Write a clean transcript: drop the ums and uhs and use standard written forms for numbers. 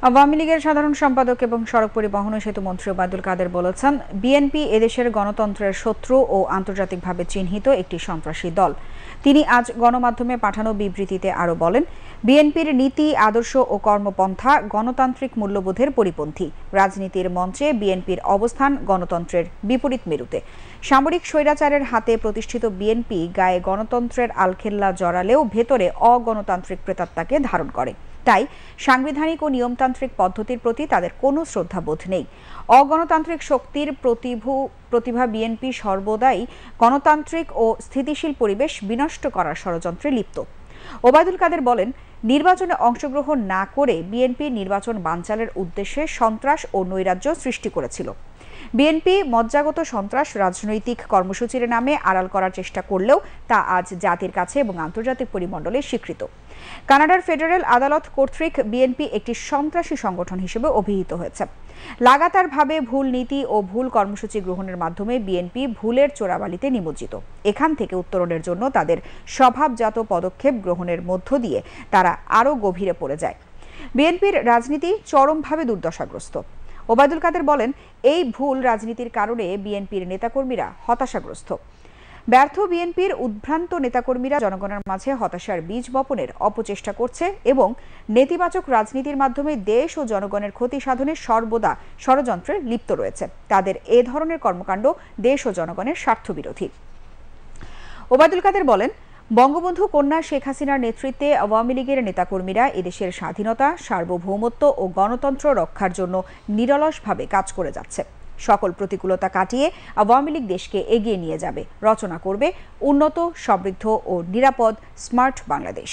আওয়ামী লীগের সাধারণ সম্পাদক এবং সড়ক পরিবহন ও সেতু মন্ত্রী ওবায়দুল কাদের বলেছেন, বিএনপি এদেশের গণতন্ত্রের শত্রু ও আন্তর্জাতিকভাবে চিহ্নিত একটি সন্ত্রাসী দল। তিনি আজ গণমাধ্যমে পাঠানো বিবৃতিতে আরও বলেন, বিএনপির নীতি, আদর্শ ও কর্মপন্থা গণতান্ত্রিক মূল্যবোধের পরিপন্থী। রাজনীতির মঞ্চে বিএনপির অবস্থান গণতন্ত্রের বিপরীত মেরুতে। সামরিক স্বৈরাচারের হাতে প্রতিষ্ঠিত বিএনপি গায়ে গণতন্ত্রের আলখেল্লা জড়ালেও ভেতরে অগণতান্ত্রিক প্রেতাত্মাকে ধারণ করে। তাই সাংবিধানিক ও নিয়মতান্ত্রিক পদ্ধতির প্রতি তাদের কোনো শ্রদ্ধাবোধ নেই। অগণতান্ত্রিক শক্তির প্রতিভা বিএনপি সর্বদাই গণতান্ত্রিক ও স্থিতিশীল পরিবেশ বিনষ্ট করার ষড়যন্ত্রে লিপ্ত। ওবায়দুল কাদের বলেন, নির্বাচনে অংশগ্রহণ না করে বিএনপি নির্বাচন বানচালের উদ্দেশ্যে সন্ত্রাস ও নৈরাজ্য সৃষ্টি করেছিল। বিএনপি মজ্জাগত সন্ত্রাস রাজনৈতিক কর্মসূচির নামে আড়াল করার চেষ্টা করলেও তা আজ জাতির কাছে এবং আন্তর্জাতিক পরিমণ্ডলে স্বীকৃত। কানাডার ফেডারেল আদালত কর্তৃক বিএনপি একটি সন্ত্রাসী সংগঠন হিসেবে অভিহিত হয়েছে। লাগাতারভাবে ভুল নীতি ও ভুল কর্মসূচি গ্রহণের মাধ্যমে বিএনপি ভুলের চোরাবালিতে নিমজ্জিত। এখান থেকে উত্তরণের জন্য তাদের স্বভাবজাত পদক্ষেপ গ্রহণের মধ্য দিয়ে তারা আরও গভীরে পড়ে যায়। বিএনপির রাজনীতি চরমভাবে দুর্দশাগ্রস্ত। ওবায়দুল কাদের বলেন, এই ভুল রাজনীতির কারণে বিএনপির নেতাকর্মীরা হতাশাগ্রস্ত। ব্যর্থ বিএনপির উদ্ভ্রান্ত নেতাকর্মীরা জনগণের মাঝে হতাশার বীজ বপনের অপচেষ্টা করছে এবং নেতিবাচক রাজনীতির মাধ্যমে দেশ ও জনগণের ক্ষতি সাধনে সর্বদা ষড়যন্ত্রে লিপ্ত রয়েছে। তাদের এ ধরনের কর্মকাণ্ড দেশ ও জনগণের স্বার্থবিরোধী। ওবায়দুল কাদের বলেন, বঙ্গবন্ধু কন্যা শেখ হাসিনার নেতৃত্বে আওয়ামী লীগের নেতাকর্মীরা এদেশের স্বাধীনতা, সার্বভৌমত্ব ও গণতন্ত্র রক্ষার জন্য নিরলসভাবে কাজ করে যাচ্ছে। সকল প্রতিকূলতা কাটিয়ে আওয়ামী লীগ দেশকে এগিয়ে নিয়ে যাবে, রচনা করবে উন্নত, সমৃদ্ধ ও নিরাপদ স্মার্ট বাংলাদেশ।